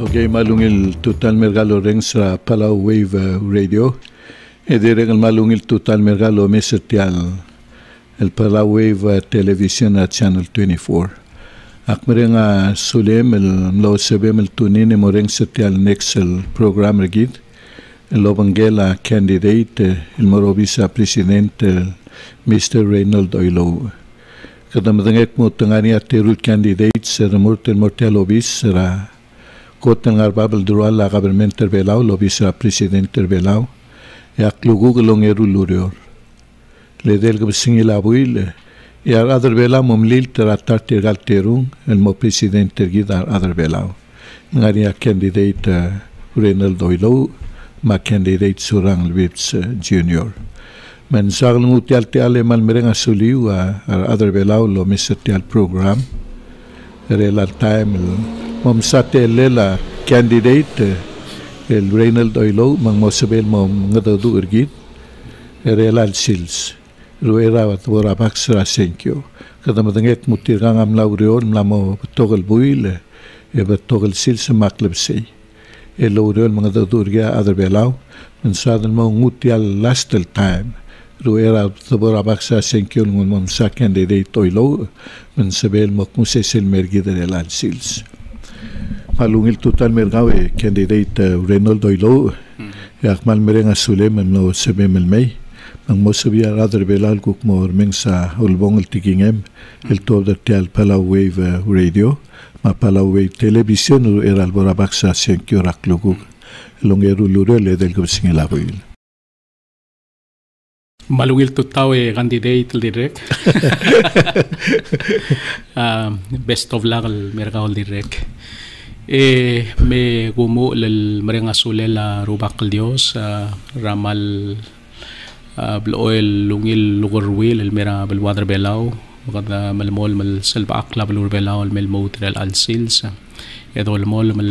Okay, malungil total mergalo reng sa Palau Wave Radio. Reng malungil total mergalo mesetial el Palau Wave Television at Channel 24. Ak merenga sulem el mlo sebem el tunin moreng setial next el program regid. El lobangela candidate el morobisa presidente Mr. Reynold Oilo. Kada madangek mo tangani aterul candidates sa mortel obis sa Kotan ngarbabel dual la government terbelau lobisa president terbelau yak lugu gelong erulurior le del singila buil ya other bela momlil teratar tergal terung el mo president tergidar other belau ngari ya candidate Reynold Oilo ma candidate surang Lwits junior men sagl ngutial tiale mal merenga suliu other belau lo misetial program relal time mom sate lela candidate el Reynold Oilo mang mosabel mom ngadadu urgid relal sils ruera wat bora baxra senkyo kada madangek mutirgang am lauriol mlamo togel buile e togel sils makleb sei el lauriol mang ngadadu urgia other belau men sadan mo ngutial lastel time ruera bora baxra senkyo mom sa candidate Oilo men sabel mo kusesel mergid relal sils malungil total mergawe candidate Reynold Oilo yak mal merenga Suleman no sebemel may mang mosabia rather belal kuk mor meng sa ulbong el tigingem el to der tel Palau Wave Radio ma Palau Wave television era al borabak sa senkyo raklugu longeru lure le del gobsingela buil malungil tutawe candidate direk best of luck al mergaol direk me gumo lel merenga sulela rubak Dios ramal bloel lungil lugurwil el mera belwadr belau وقد ملمول مل سلب أقلا بلور بلاو الملموت للألسيلس يدو المول مل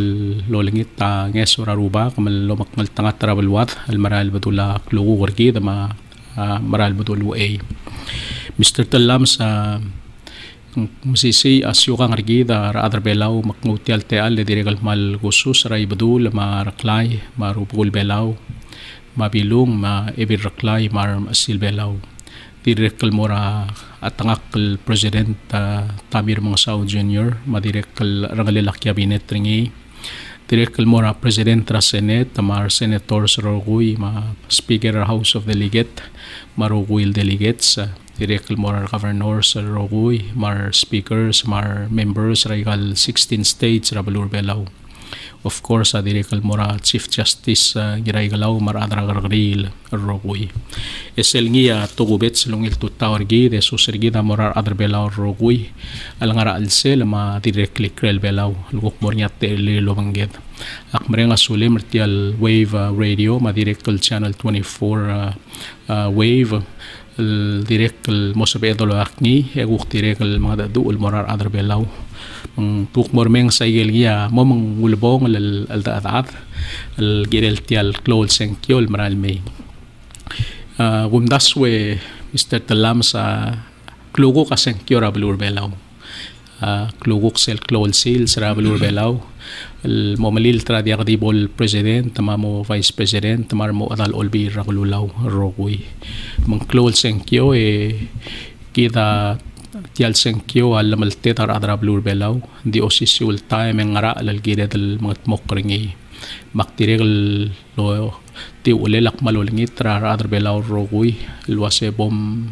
لولنجيت تا نيسورا روباق مل لو مقمل تنغترا بالواد المرال بدولا كلوغو غرقيد ما مرال بدولو اي مستر تلامس مسيسي أسيوغان رجيدا رادر بلاو مقنوتيال تيال لديريغل مال غسوس راي بدول ما رقلاي ما روبول بلاو ما بيلوم ما إبير رقلاي ما أسيل بلاو ديريكل مورا أتناق البريزيدنت تامير منصاو جونيور ما ديريكل رغلي لكيابينت رنجي ديريكل مورا بريزيدنت راسينيت مار سيناتورس روغوي ما سبيكر هاوس اوف ديليجيت ما روغوي الديليجيتس ديريكل مورا governors روغوي مار سبيكرز مار ممبرز ريغال 16 states رابلور بلاو of course ديريكل مورا chief justice جرايغلاو مار أدرا غرغريل الروغوي اسلنجيا توغوبيتس لونغيل توتاورجي دي سوسرجيدا مورا أدر بلاو الروغوي الغرا السيل ما ديريكلي كريل بلاو الغوك مورنيات تيلي لوبنجيد أكمرينغا سولي مرتيال ويف راديو ما ديريكل channel 24 ويف الديريكل الموسبي دولو أكني يغوك ديريكل ما دو المورا أدر بلاو توك مورمين سايجليا مومن ولبون الدعاء الجيل تيال كلول سنكيو المرال مي ومداسوي مستر تلامسا كلوغو كسنكيو رابلور بلاو كلوغو سيل كلول سيلز رابلور بلاو المومليل ترادي غديبو البريزيدنت تمامو فايس بريزيدنت تمامو أدال أولبي رغلولاو الروغوي من كلول سنكيو كذا تيال سنكيو على ملتيتر أدرا بلور بلاو دي أوسيسي والتاي من غراء للجيدة المقرنجي مقتريغ لو تيو ليلق مالولنجي ترى أدرا بلاو الروغوي الواسي بوم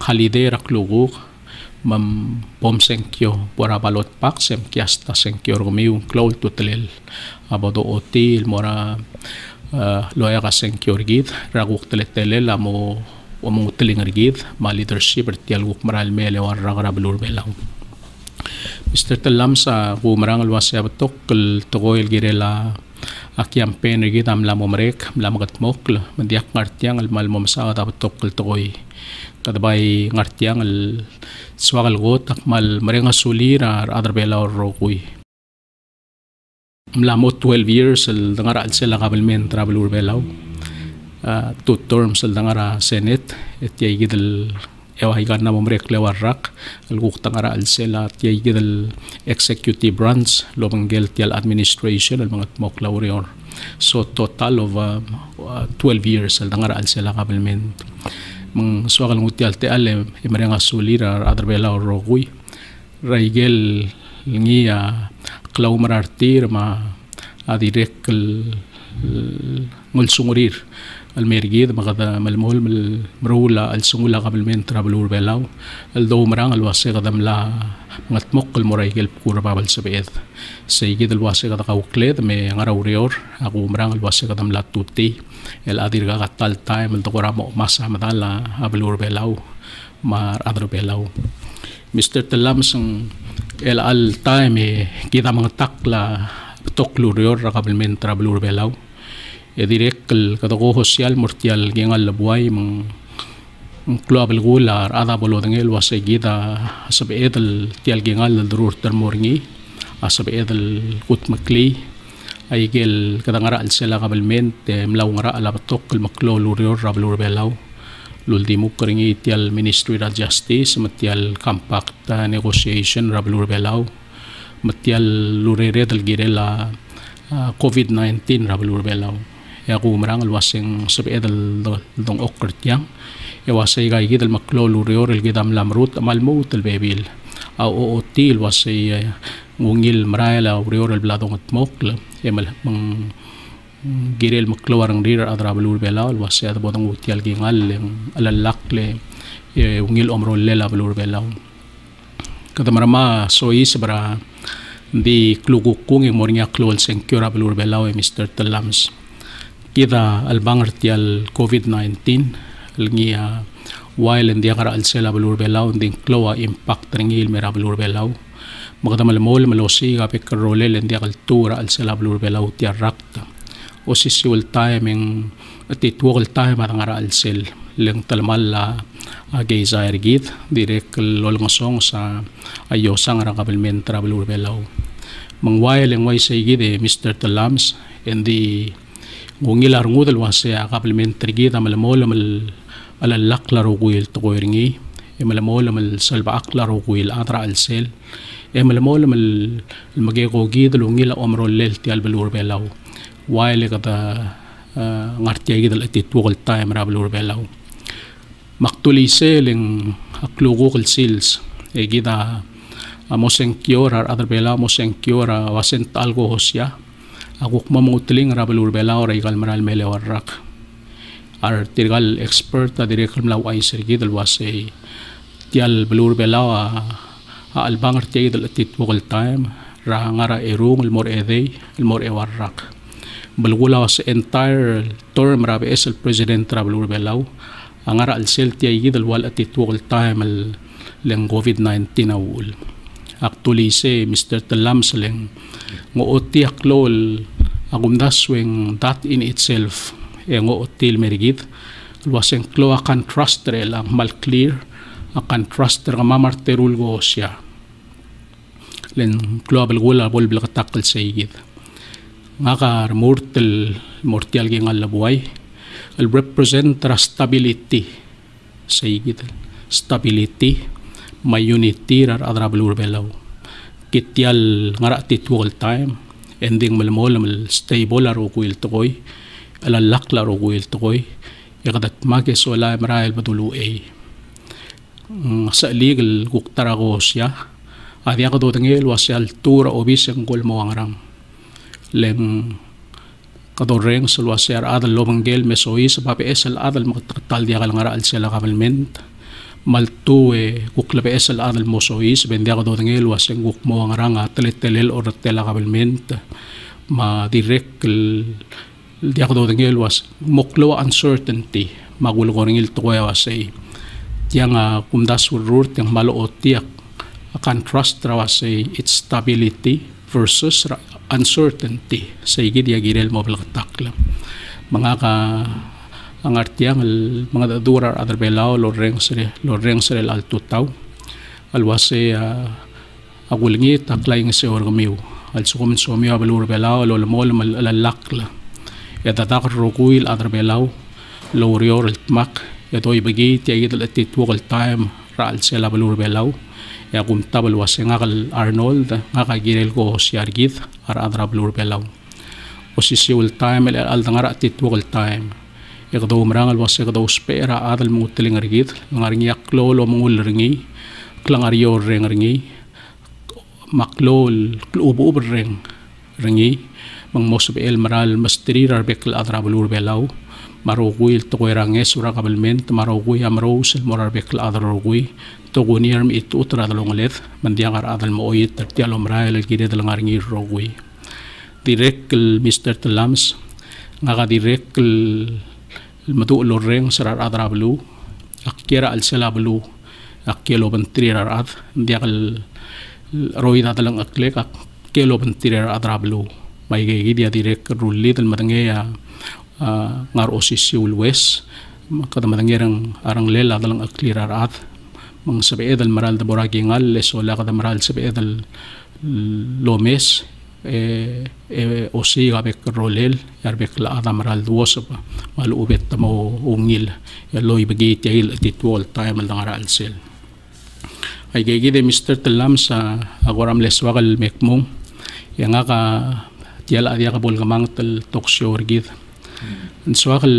خاليدي رقلوغوغ مم بوم سنكيو بورا بالوت باك سم كياستا سنكيو رغميو كلول توتليل أبادو أوتي المورا لويغا سنكيو رجيد راغوغ تلتليل أمو ومو تلينغرجيد ما leadership رتيال وك مرال ميلي ورغرا بلور بلاو مستر تلامسا غو مران الواسيا بتوك التغوي الجيريلا أكيامبين رجيد أملا ممريك ملا مغت موكل مدياك غارتيان المال ممساغدا بتوك التغوي كدباي غارتيان السواغ الغوت أكمال مرينغا سولير أدر بلاو الروغوي ملا مو 12 years الدنغارا السيلا قبل مين ترابلور بلاو two terms al dangara Senate et yaigid higan na momrek lewarrak alguktang ara alsela tiyay gidal executive branch lomangel tiyal administration al mga tmok laurior. So total of 12 years al dangara alsela kabilmen mang suakal ngutial te ale imarenga sulira adarbela rogui raigel ngia klaw marartir ma adirek ngulsungurir almergid magada malmol marula alsungula kabilmen travelur belaw aldo marang alwase kadam la ngatmok almoraigel pura babal sabed saygid alwase kada kaukled me ngaraurior aku marang alwase kadam la tuti el adirga katal time aldo koramo masa madala abalur belaw mar adro belaw Mr. Talamsang el al time kita mangatakla toklurior kabilmen travelur belaw direk katoko social mortial gengal labuay mang global gular ada bolo dengel wase gida asabe edel tial gengal durur termorngi asabe edel kut makli aigel kadangara alsela kabalment mlaw ngara ala batok maklo lurior rablur belaw luldimu keringi tial Ministry of Justice matial compact negotiation rablur belaw matial lurere del girela COVID-19 rablur belaw ya ku marang alwaseng sabedal dong okrtiang ya wasay gay gidal maklolurior el gidam lamrut amalmut el bebil au otil wasay ngungil marayla urior el bladong atmokla emal mang girel maklowarang rir adrabalur belaw wasay adbodong utial gingal alalakle ngil omrol lela balur belaw kadamarama soy sabra di klugukung mornya klol senkura balur belaw Mr. Talams kita albangar tial COVID-19 ngia while india kara alsela balur belaw ding kloa impact ringil mera balur belaw magdamal mol malosi kapek rolel india kaltura alsela balur belaw tia rakta o sisiul timing atitual time atangara alsel leng talmalla ageizair git direk lol ngosong sa ayosang ra kabelmen travelur belaw mang while en way say gide Mr. Talams and the ngungilar ngudal wase complementary gita malamol alalakla ruguil tukoyringi malamol salba akla ruguil atra alsel malamol magego gidal ngila omrol lel ti albalur belaw while kata ngartiya gidal atitual time rabalur belaw maktulise leng aklugukal sils gida mosenkior ar adar belaw mosenkior wasent algo hosya akuk mamutling rabalur belaw raigal maral mele warrak ar tirgal expert direk mlaw ay sergidal wase tial balur belaw albangar tiidal atitual time ra ngara erung el mor ede el mor e warrak balgula was entire term rabe es el president rabalur belaw angara al sel tiidal wal atitual time el leng COVID-19 awul actualize Mr. Talams leng ngooti aklol agumdasweng that in itself ngootil merigid waseng klo akan truster lang mal clear akan truster mamarterul go siya len global gula bol blakatakal saygid ngaka mortal gingal labuay el represent stability saygid stability may unity rar adrabalur belaw kitial ngara titual time ending malmol stable aro kuil tokoy alalak laro kuil tokoy yakadat mage sola marail badulu sa legal kuktara ko siya adi ako do tengel wasal tura obis ang gol mo angrang leng kadoreng sulwasar adal lomangel mesoy sa papes al adal makatal dia kal ngara al sila kamalment maltu kuklabe esal adal mosois bendia ko dotengel waseng guk mo ngarang atletelel or tela kabalment ma direct dia ko dotengel was moklo uncertainty magul ko ringil to kuya wasay yang kumdas urur yang malo otiak akan trust rawasay its stability versus uncertainty say gidia girel mo blakatakla mga ka ang artiang mga dadurar adar belaw loreng sere al tutaw alwase agulngi taklay ng se orgamiw al sukumin sumiw abalur belaw lolmol alalakla yatatak rukuil adar belaw lorior tmak ito ibagi ti agid at titwakal time raal sila balur belaw ya kum tabal wase ngakal Arnold ngakagirel ko si argid adra balur belaw o si siul time al ngara titwakal time ikdo umrangal wase ikdo spera adal mutiling argid ngaringi aklolo mungul ringi klangario ringi maklol klubo ring ringi mang mosbel maral mastri rarbekal adra balur belaw marugui to koirange sura kabalment marugui amrous morarbekal adra rugui to gunirm it utra dalonglet mandiangar adal mooyit tertialo mrael gide dalangaringi rugui direct Mr. Talams ngaga direct madu loreng sarar adra balu akira al sala balu akelo bantri rarad diakal roida dalang aklek akelo bantri adra balu may gaya direct ruli dal matangaya ngar osisi ulwes kada matangerang arang lela dalang aklirar at mang sabi edal maral da boragi ngal lesola kada maral sabi edal lomes osi gabek rolel yarbek la ada maral duos mal ubet mo ungil ya loy bagi tiil titwol time al ngara alsel ay gaya de Mr. Talam sa agoram leswakal mekmong yang nga tiala dia kabul kamang tel toksyo orgid swakal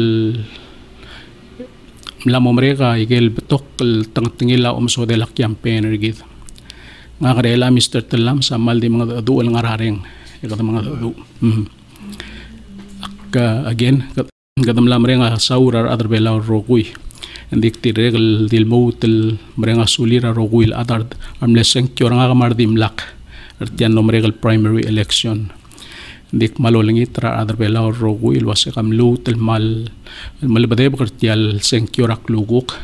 mlamo mereka igel betok tangtingila umso de la campaign orgid nga karela Mr. Talam sa mal di mga duol ngarareng ikata mga du again kadam lam renga saurar adar bela rogui ndik ti regal dil moutel mrenga sulira rogui adar amleseng kyoranga kamardim lak artian no regal primary election dik malolengit ra adar bela rogui wase kam lutel mal malbade bakartial seng kyorak luguk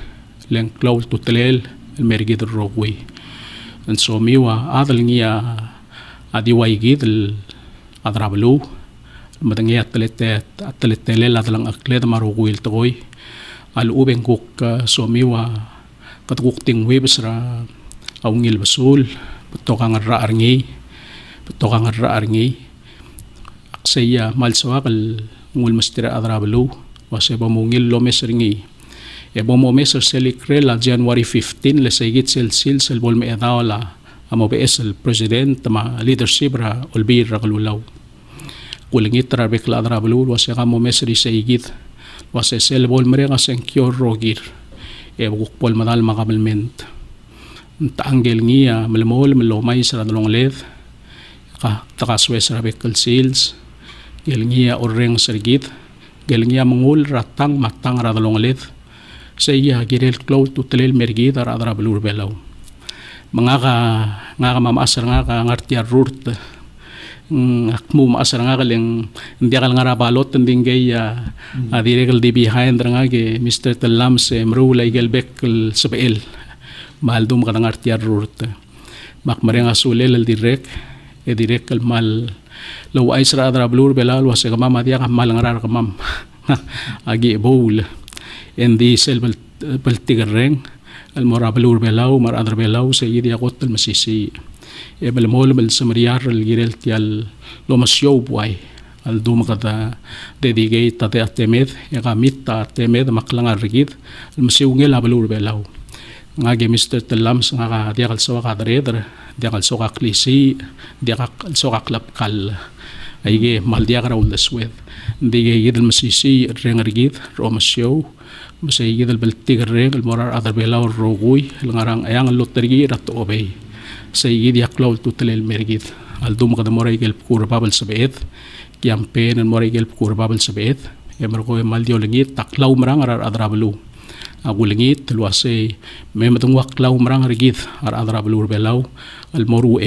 leng klaw tutelel mergid rogui and so miwa adalngia adiway gidel adrablu madangi atletele adalang aklet maruguil toy al ubeng kuk somiwa katukuk tingwe besra aungil basul betokang arngi aksaya malsawakal ngul mastira adrablu wase bamungil lomes ringi bomomes selikre la January 15 le segit sel bol me edawla amo BS el president ma leadership ra ulbir ra kalulaw kulingit ra bekla ra bulul wase kamo mesri segit wase sel bol mere nga senkyor rogir bukpol madal makabalment taanggel ngiya malamol malomay sa dalong led takaswes ra bekal sales gel ngiya oreng sergit gel ngiya mangul ratang matang ra dalong led saya girel cloud tutelel mergid ar adra balur belaw nga mamasar nga ngartia rurt akmu maasar nga kaleng hindi akal nga rabalot tending gaya adiregal di behind nga ge Mr. Talam se mrula igelbek sabel maldum ka ngartia rurt makmare nga sulel direk direk mal law ay sra adra balur belaw wase kamam adia kamal ngarar kamam agi bowl endi sel baltigareng المرابلور بلاو مر أدر بلاو سيدي أقوت المسيسي بالمول بالسمريار الجيرل تيال لو مسيو بواي الدوم قد ديديجي تاتي أتميد يقاميت تاتميد مقلنا الرجيد المسيو نجلا بلور بلاو ngage Mr. Talams nga diakal soka kadreder diakal soka klisi diakal soka klap kal ayge mal diakara ul deswed dige yidel masisi rengargid romasyo masay yidel baltig reng morar adar belaw rogui ngarang ayang lottergi rat obey say yid yaklaw tutelel mergid aldum kada moray gel kur babal sabet campaign and moray gel kur babal sabet emergo mal dio lengit taklaw marang arar adrablu agulingit luase mematong waklaw marang rigid ar adrablur belaw almoru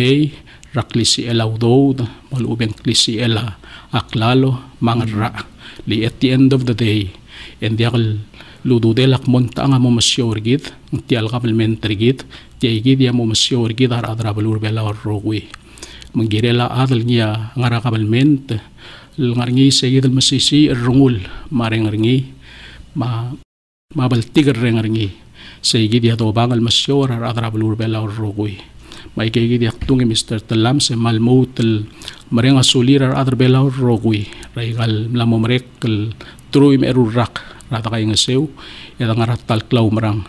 raklisi elaw dod malubeng klisi ela aklalo mangra li at the end of the day and diakal lududelak monta nga mo masyo rigid tial kapalment rigid tiagid ya mo masyo rigid ar adrablur belaw rogui manggirela adal niya ngara kapalment ngarngi segid masisi rungul mareng ringi mabaltigar rengarngi segid ya do bangal masyo ar adrablur belaw rogui may kaygid yaktungi Mr. Talam se malmut mareng asulir ar adar belaw rogui raigal mlamomrek truim erurak rata kay ngasew eda ngaratal klaw marang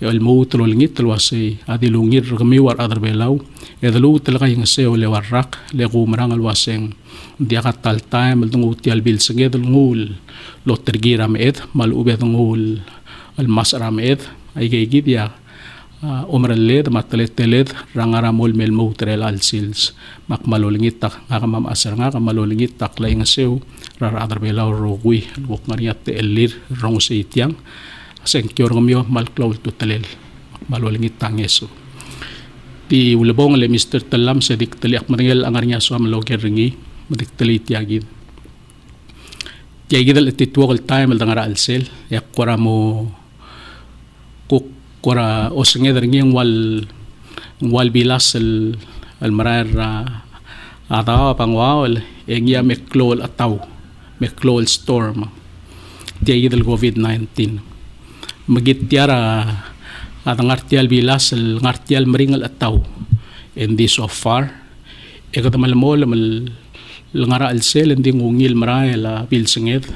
el mo tlo lingit tlo wase adi lungir kami war adar belaw eda lu tlo kay ngasew le warak le ko marang al waseng dia katal time el tungu tial bil seged ngul lo tergira med mal ube ngul al masara med ay gay gidia umraled matlet rangara mol mel mo trel al sils mak malolingit tak nga mam asar nga malolingit tak lay ngasew rar adar belaw rogui luk ngariat te elir rong se itiang seng kyor ngomyo mal klaw tutalel malolingit tangeso di ulabong le Mr. Talam sa diktaliak maningel angar niya so amaloger ringi madiktali tiagid tiagid al titwal time al dangara al sel yak kwara mo kuk kwara osenge ringi wal bilas al marar adaw pangwal engya meklol ataw meklol storm tiagid al COVID-19 magitiara at ngartial bilas al ngartial maringal ataw and this so far ekatamal mo lamal ngara al sel hindi ngungil maray la bilsinged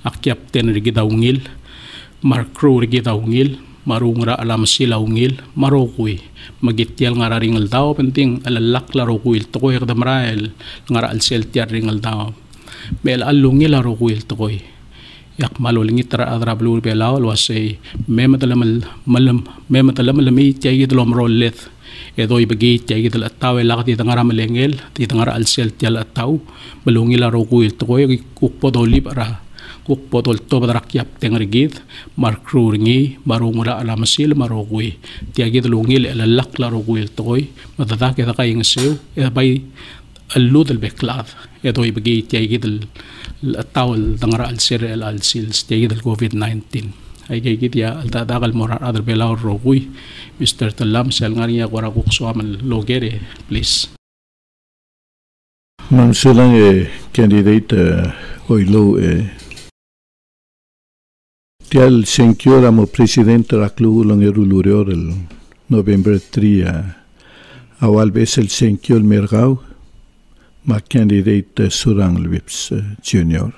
akyap ten rigi daungil mar crew rigi daungil marungra alam sila ungil marokui magitial ngara ringal daw penting alalak la rokuil to ekatamaray ngara al sel tiar ringal daw mel alungil la rokuil to yak malolingit tara adra blur belaw wasay mematalam lami tiagid lom rollet edoy bagi tiagid al ataw lakati tangara malengel ti tangara al sel tial ataw balungil la rokuil to kukpodol libara kukpodol to badrakyap tengrigid mar crew ringi marungura alamasil marokui tiagid lungil elalak la rokuil to matatak eta kay ngasew bay allud al beklad edoy bagi tiagid التاول دنگرا السر السيلز تيجي الكوفيد-19 ay kay kitya altadagal morar adar belaw rogui Mr. Talam sel ngariya kwara kukso amal logere please man sulang candidate oilo tial senkiora mo presidente raklu lang erulurior el November 3 awal besel senkiol mergaw ma candidate Surang Lwips Junior.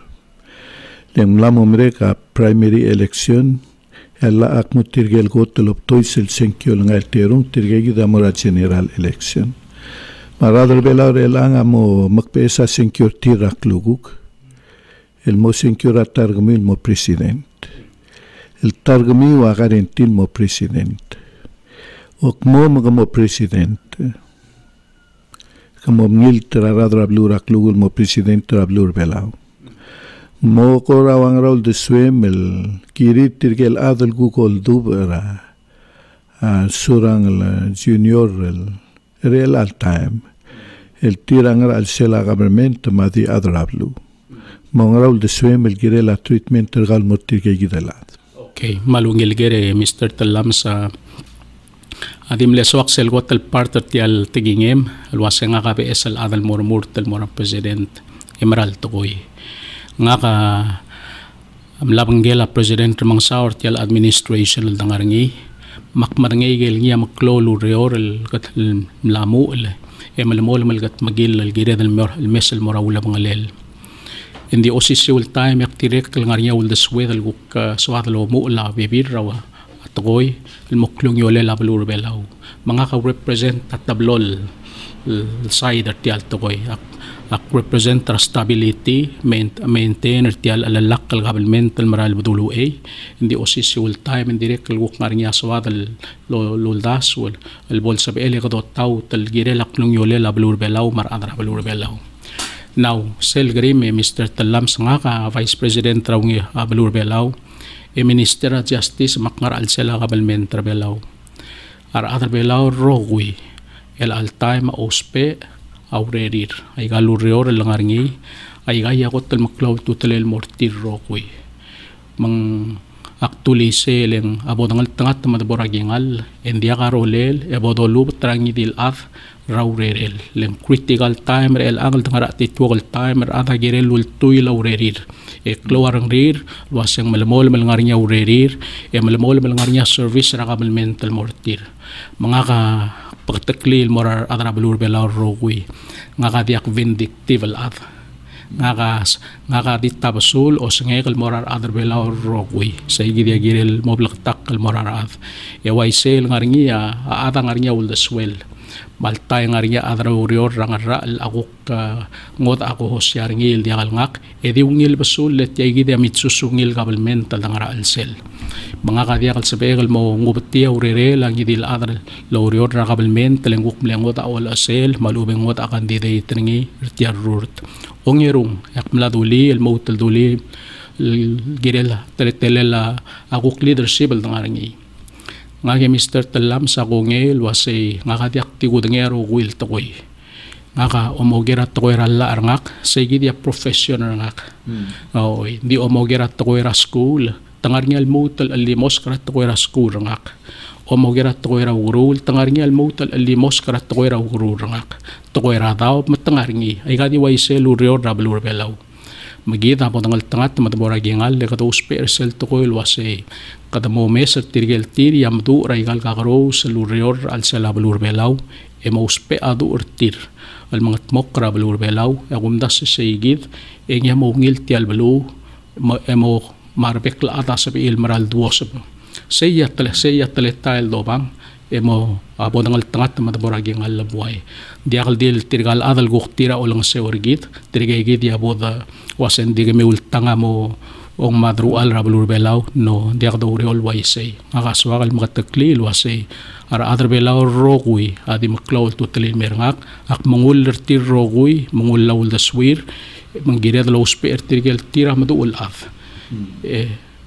Lem lamomre ka primary election ella akmut tirgel gotelop toisel senkyol ngal terung tirgegi damora general election. Maradar belaur elang amo makpesa senkyol tirak luguk. El mo senkyol atargmil mo president. El targmi wa garantin mo president. Okmo mo president. Como mil traradra blur aklugul mo presidente blur belaw mo ko rawang raul de swemel kirit tirgel adel gukol dubera surang junior real al time el tirang al sela government ma di adrablu mo raul de swemel girela treatment gal mo tirge gidelat okay malungil gere Mr. Talam sa adim leswak sel gotel parter tial tigingem alwase nga ka PSL adal murmur tel mora president Emerald Tokoy nga ka amlabanggela president mang saur tial administration dangarngi makmarngi gel ngia maklolu reorel kat lamu emalmol malgat magil al gired al mesel mora wala bangalel in the official time yak direct ngarnya ul deswed al guk swadlo mu la bibir rawa Tokoy ilmuklong yole labalur belaw mga ka-represent at tablol side at tial Tokoy ak represent stability maintain at tial alalak al government al maral badulu in the official time in direct al wuk ngarinya swad al luldas wal al bol sabi ele kadot taw tal gire laklong yole labalur belaw mar adra balur belaw now sel grime Mr. Talam nga ka vice president raw ngi balur belaw Minister of Justice makngar al sela kabelmen trabelaw ar trabelaw rogui el altay ma ospe aurerir ay galurior langarngi ay gaya ko tel maklaw tutelel mortir rogui mang actualize leng abodangal tangat madaboragingal endia karolel ebodolu trangi dil af raurerel leng critical time el angal tangara titual time ada girel ultuy laurerir ekluarang rir wasang malamol malngarnya urerir malamol malngarnya service rakabel mental mortir mga ka pagtaklil morar adra balur belaw rogui nga ka diak vindictive al ngaka ditta basul o sengekal morar adar belaw rogui say gidi agirel moblak takal morar ad e waisel ngaringia ada ngaringia ul the swell maltay ngaringia adra urior rangarra al akuk ngot ako hosyarngil diakal ngak edi ungil basul let yay gidi amitsusungil kabelmental dangara al sel mga kadiakal sabekal mo ngubatia urere lang idil adra laurior ra kabelmental nguk mlengot awal asel malubeng ngot akan dide itringi irtiar rurt ongerung yak mladuli el moutal duli girel telela akuk leadership al dangarangi ngake Mr. Talam sa kongel wasay ngakadiak tigudangero wil takoy ngaka omogerat takoy ralla arngak say gidi professional ngak oy di omogerat takoy ra school tangarnya al mutal alimos karat takoy ra school ngak omogerat takoy ra urul tangarnya al mutal alimos karat takoy ra urul ngak takoy ra daw matangarngi ay gadi waisel urior rablur belaw magita po tangal tangat matabora gengal le kato usper sel tokoy wasay kada mo meser tirgel tir yamdu raigal kakaro sa lurior al sala balur belaw e mo uspe adu urtir al mga tmokra balur belaw agumdas sa sayigid e nga mo ngil ti al balu e mo marbekla ata sa il maral duwasab saya tale tayo dobang e mo abo dangal tangat matabora gengal labuay diakal dil tirgal adal guktira ulang seorgid tirgay ya boda wasen digame ultanga mo ong madrual rabalur belaw no diak do reol waisay akaswakal makatakli wasay ara adar belaw rogui adi maklaw tutalin merngak ak mangul tir rogui mangul lawul daswir manggired law sper tirgel tira maduul af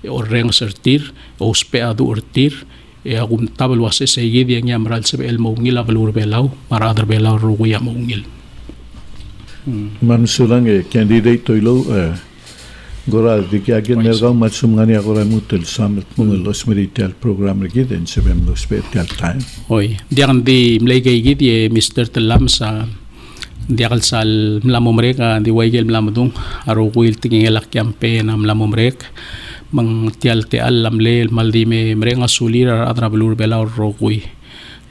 orreng sertir o spe adu urtir agum tabal wasay sayid yang yamral sa el maungil abalur belaw para adar belaw rogui maungil mansulang candidate toilo gora dikiagin mergaw matsum ngani agora mutel samet mungel los medical program regid en sebem los special time oy diang di mlegay gid ye Mr. Talam sa diakal sal mlamomreka di waygel mlamadung aro kuil tingelak campaign am mlamomrek mang tial te alam lel maldime mrenga sulira adra balur belaw rogui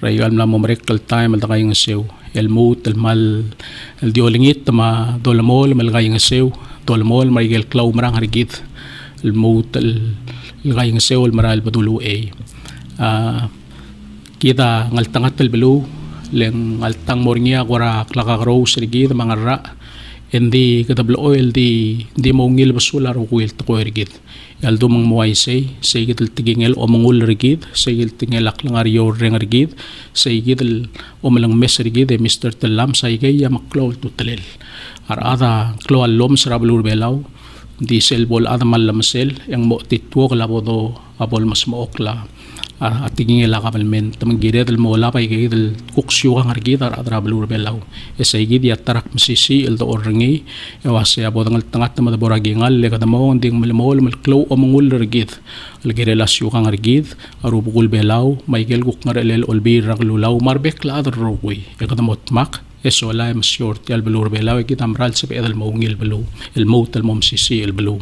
rayal mlamomrek kal time al takay ngasew el mut el mal el diolingit ma dolamol malgay ngasew dolmol marigel klaw marang harigid el mut el gayeng seol maral badulu kita ngaltangat el belu leng altang morngia gora klakagro serigid mangarra endi katablo oil di mongil basula ro kuil to rigid el dumang moaisay saygid el tigingel o mongul rigid saygid tingel aklangar yo reng rigid saygid el omalang mes rigid Mr. Talam saygay ya maklaw tutalel arada klo alom sarabalur belaw di selbol ada malamsel yang mo titwo kalabodo abol mas mookla atingin la kabalmen tamang gired el mola pay gid el kuksyo ang argid adra balur belaw esay ya tarak masisi el do orngi ewase abodang el tangat na madaboragingal le kadamo nding malmol malklo o mangul rigid el girelasyo kang argid arubugul belaw maygel gukngar el olbir raglulaw marbek la adra rogui e kadamo tmak eso la short al balur belaw kita amral sa el maungil belu el maut el momsisi el belu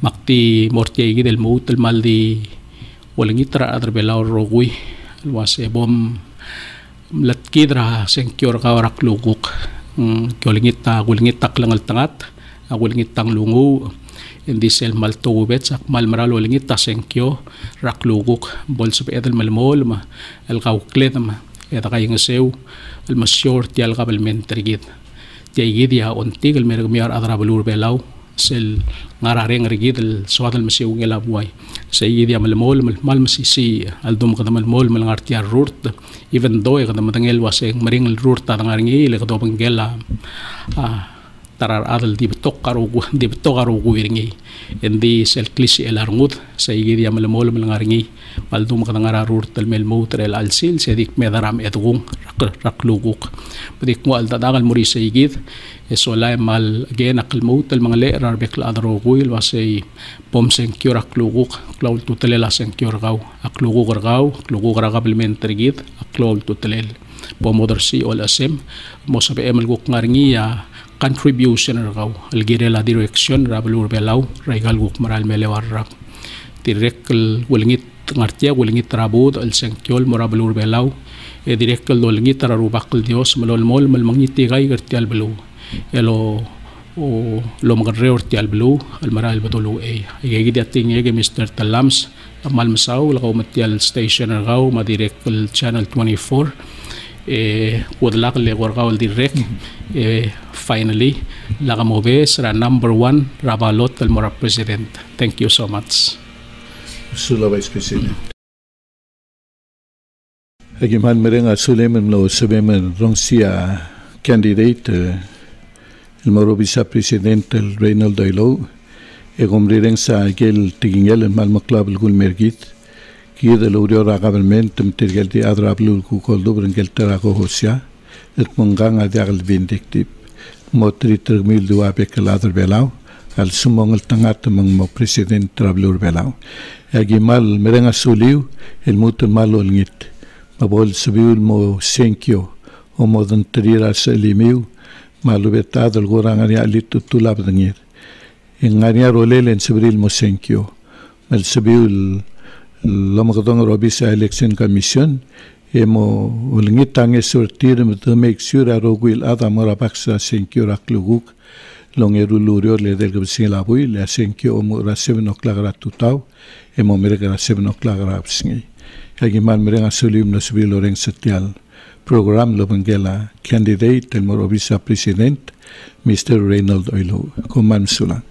makti morti gid el maut el maldi walang itra adar belaw rogui wase bom latkidra senkyor ka warak luguk kolingita gulingita lang al tangat gulingitang lungu hindi sel maltubet sak malmaral walingita senkyo rak luguk bol sa edal malmol ma el kauklet ma eta kay ngasew el masyort ti al kabelmentary gid ti gid ya ontig el mergmiar adra balur belaw sel ngarareng rigid el swadal masiw ngela buay sa gid ya malmol mal masisi al dum kada malmol malangartiar rurt even though kada matangel waseng maring el rurt tadangaringi le kada bangela tarar adal di betok karo guiringi endi sel klisi el arngud sa gid ya malmol malangaringi maldum kada ngararurt el melmo trel alsil sedik medaram edgung rakluguk padik mo al tadagal muri sa gid eso la mal again akalmut el mga lerar bekla adro guil wasay pomsen kyor akluguk klaul tutelela sen kyor gaw akluguk gaw kabelmentary gid aklol tutelel pomodersi ol asem mo sabe emal guk ngarngiya contribution gaw el girela direction rabalur belaw regal guk maral melewarrak direkel welingit ngartia welingit rabud el sen kyol morabalur belaw e direkel dolingit rarubakal dios malolmol malmangiti gay gertial belu elo o lo magarreur ti alblu almaral batulu e igegi di ating ege Mr. Talams amal masaw lakaw matial station raw madirect channel 24 wadlak le warkaw direct finally lakamobe sara number 1 Rabalot Kalmora President. Thank you so much. Sula Vice President. Agiman merenga Suleiman lo sebemen rongsia candidate el Morobisa President el Reynoldo Ilo egomrireng sa gel tigingel el malmaklab el gulmergit ki de lo government temtergel di adrablu ku koldo brengel terago hosia et mongang adiagal vindictive motri termil dua bekel adr belau al sumongel tangat mang mo President trablur belau agimal merenga suliu el mutul malo ngit mabol sabiul mo senkyo o modan trira selimiu malubetad el gorangania litu tulab dengir ingania rolelen sabril mo senkyo mal sabiul lomakatong robisa election commission emo ulngit tange sortir to make sure arogwil adamora baksa senkyo rakluguk longerulurio le del gabsila bui le senkyo mo ra 7 o'clock ratutaw emo merega 7 o'clock rapsingi Kagiman merenga sulim na sabi loreng setial program lo bangela candidate el Morobisa President Mr. Reynoldo Ilo. Kuman sulang.